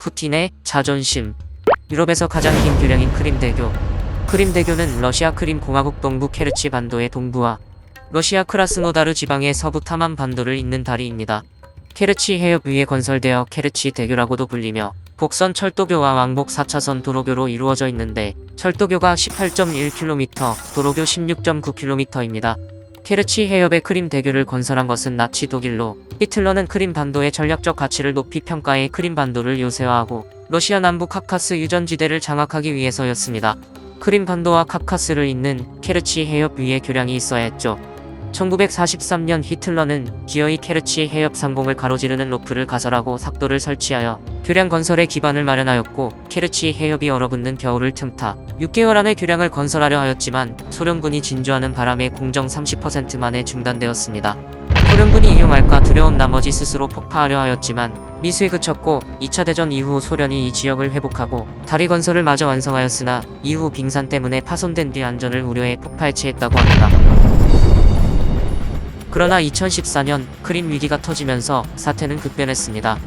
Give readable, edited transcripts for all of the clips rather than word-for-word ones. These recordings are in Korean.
푸틴의 자존심. 유럽에서 가장 긴 교량인 크림대교. 크림대교는 러시아 크림공화국 동부 케르치 반도의 동부와 러시아 크라스노다르 지방의 서부 타만 반도를 잇는 다리입니다. 케르치 해협 위에 건설되어 케르치 대교라고도 불리며 복선 철도교와 왕복 4차선 도로교로 이루어져 있는데 철도교가 18.1km, 도로교 16.9km입니다. 케르치 해협에 크림 대교를 건설한 것은 나치 독일로, 히틀러는 크림 반도의 전략적 가치를 높이 평가해 크림 반도를 요새화하고 러시아 남부 카카스 유전지대를 장악하기 위해서였습니다. 크림 반도와 카카스를 잇는 케르치 해협 위에 교량이 있어야 했죠. 1943년 히틀러는 기어이 케르치 해협 상공을 가로지르는 로프를 가설하고 삭도를 설치하여 교량 건설의 기반을 마련하였고, 케르치 해협이 얼어붙는 겨울을 틈타 6개월 안에 교량을 건설하려 하였지만 소련군이 진주하는 바람에 공정 30% 만에 중단되었습니다. 소련군이 이용할까 두려운 나머지 스스로 폭파하려 하였지만 미수에 그쳤고, 2차 대전 이후 소련이 이 지역을 회복하고 다리 건설을 마저 완성하였으나 이후 빙산 때문에 파손된 뒤 안전을 우려해 폭파 해체했다고 합니다. 그러나 2014년 크림 위기가 터지면서 사태는 급변했습니다.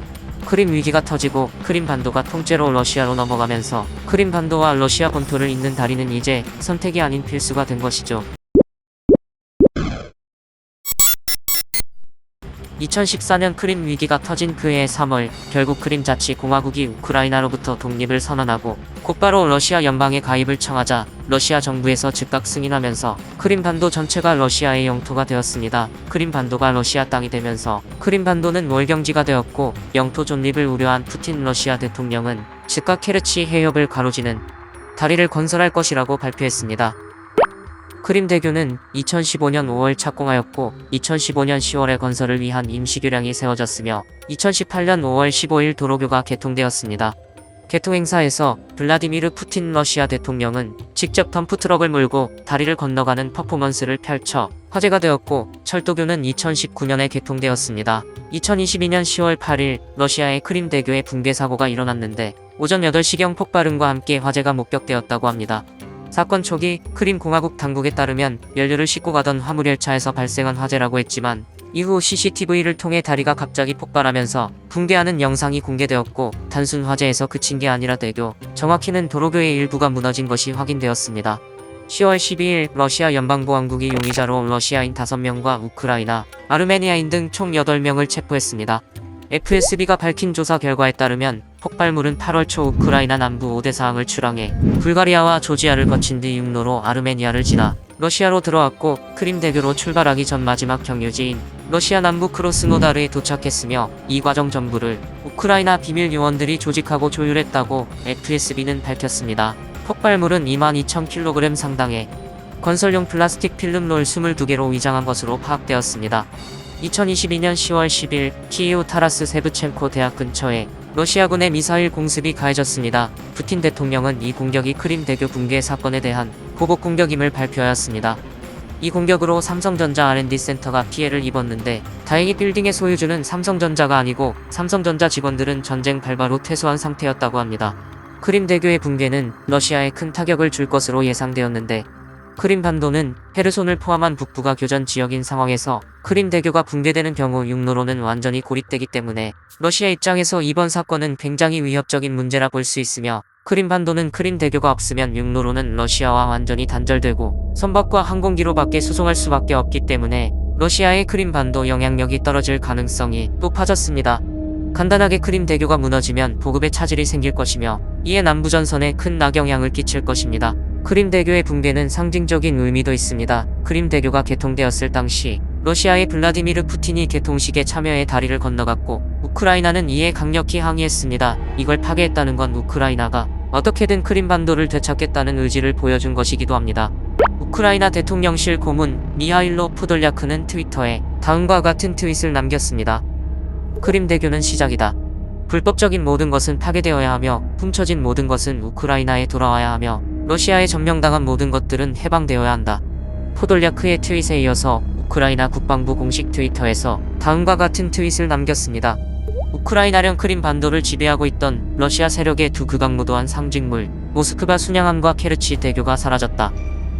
크림 위기가 터지고 크림 반도가 통째로 러시아로 넘어가면서 크림 반도와 러시아 본토를 잇는 다리는 이제 선택이 아닌 필수가 된 것이죠. 2014년 크림 위기가 터진 그해 3월, 결국 크림 자치공화국이 우크라이나로부터 독립을 선언하고 곧바로 러시아 연방에 가입을 청하자 러시아 정부에서 즉각 승인하면서 크림 반도 전체가 러시아의 영토가 되었습니다. 크림 반도가 러시아 땅이 되면서 크림 반도는 월경지가 되었고, 영토 존립을 우려한 푸틴 러시아 대통령은 즉각 케르치 해협을 가로지는 다리를 건설할 것이라고 발표했습니다. 크림 대교는 2015년 5월 착공하였고 2015년 10월에 건설을 위한 임시교량이 세워졌으며 2018년 5월 15일 도로교가 개통되었습니다. 개통 행사에서 블라디미르 푸틴 러시아 대통령은 직접 덤프트럭을 몰고 다리를 건너가는 퍼포먼스를 펼쳐 화제가 되었고, 철도교는 2019년에 개통되었습니다. 2022년 10월 8일 러시아의 크림 대교에 붕괴 사고가 일어났는데 오전 8시경 폭발음과 함께 화재가 목격되었다고 합니다. 사건 초기 크림 공화국 당국에 따르면 연료를 싣고 가던 화물열차에서 발생한 화재라고 했지만 이후 CCTV를 통해 다리가 갑자기 폭발하면서 붕괴하는 영상이 공개되었고, 단순 화재에서 그친 게 아니라 대교, 정확히는 도로교의 일부가 무너진 것이 확인되었습니다. 10월 12일 러시아 연방보안국이 용의자로 러시아인 5명과 우크라이나, 아르메니아인 등 총 8명을 체포했습니다. FSB가 밝힌 조사 결과에 따르면 폭발물은 8월 초 우크라이나 남부 오데사항을 출항해 불가리아와 조지아를 거친 뒤 육로로 아르메니아를 지나 러시아로 들어왔고, 크림 대교로 출발하기 전 마지막 경유지인 러시아 남부 크로스노다르에 도착했으며 이 과정 전부를 우크라이나 비밀 요원들이 조직하고 조율했다고 FSB는 밝혔습니다. 폭발물은 22,000kg 상당의 건설용 플라스틱 필름롤 22개로 위장한 것으로 파악되었습니다. 2022년 10월 10일 키이우 타라스 세브첸코 대학 근처에 러시아군의 미사일 공습이 가해졌습니다. 푸틴 대통령은 이 공격이 크림 대교 붕괴 사건에 대한 보복 공격임을 발표하였습니다. 이 공격으로 삼성전자 R&D 센터가 피해를 입었는데 다행히 빌딩의 소유주는 삼성전자가 아니고 삼성전자 직원들은 전쟁 발발 후 퇴소한 상태였다고 합니다. 크림 대교의 붕괴는 러시아에 큰 타격을 줄 것으로 예상되었는데, 크림 반도는 헤르손을 포함한 북부가 교전 지역인 상황에서 크림 대교가 붕괴되는 경우 육로로는 완전히 고립되기 때문에 러시아 입장에서 이번 사건은 굉장히 위협적인 문제라 볼 수 있으며, 크림 반도는 크림 대교가 없으면 육로로는 러시아와 완전히 단절되고 선박과 항공기로밖에 수송할 수밖에 없기 때문에 러시아의 크림 반도 영향력이 떨어질 가능성이 높아졌습니다. 간단하게 크림 대교가 무너지면 보급에 차질이 생길 것이며 이에 남부전선에 큰 악영향을 끼칠 것입니다. 크림 대교의 붕괴는 상징적인 의미도 있습니다. 크림 대교가 개통되었을 당시 러시아의 블라디미르 푸틴이 개통식에 참여해 다리를 건너갔고, 우크라이나는 이에 강력히 항의했습니다. 이걸 파괴했다는 건 우크라이나가 어떻게든 크림 반도를 되찾겠다는 의지를 보여준 것이기도 합니다. 우크라이나 대통령실 고문 미하일로 포돌리아크는 트위터에 다음과 같은 트윗을 남겼습니다. 크림 대교는 시작이다. 불법적인 모든 것은 파괴되어야 하며 훔쳐진 모든 것은 우크라이나에 돌아와야 하며 러시아에 점령당한 모든 것들은 해방되어야 한다. 포돌리아크의 트윗에 이어서 우크라이나 국방부 공식 트위터에서 다음과 같은 트윗을 남겼습니다. 우크라이나령 크림 반도를 지배하고 있던 러시아 세력의 두 극악무도한 상징물 모스크바 순양함과 케르치 대교가 사라졌다.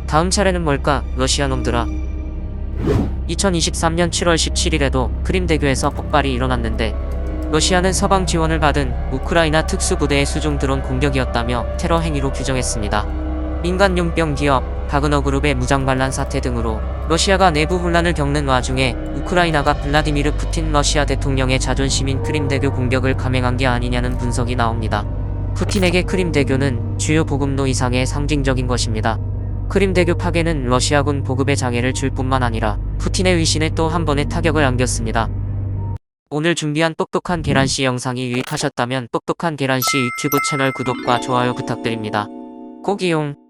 다음 차례는 뭘까, 러시아 놈들아. 2023년 7월 17일에도 크림 대교에서 폭발이 일어났는데 러시아는 서방 지원을 받은 우크라이나 특수부대의 수중 드론 공격이었다며 테러 행위로 규정했습니다. 민간 용병 기업 바그너그룹의 무장반란 사태 등으로 러시아가 내부 혼란을 겪는 와중에 우크라이나가 블라디미르 푸틴 러시아 대통령의 자존심인 크림대교 공격을 감행한 게 아니냐는 분석이 나옵니다. 푸틴에게 크림대교는 주요 보급로 이상의 상징적인 것입니다. 크림대교 파괴는 러시아군 보급에 장애를 줄 뿐만 아니라 푸틴의 위신에 또 한 번의 타격을 안겼습니다. 오늘 준비한 똑똑한 계란씨 영상이 유익하셨다면 똑똑한 계란씨 유튜브 채널 구독과 좋아요 부탁드립니다. 꼭 이용!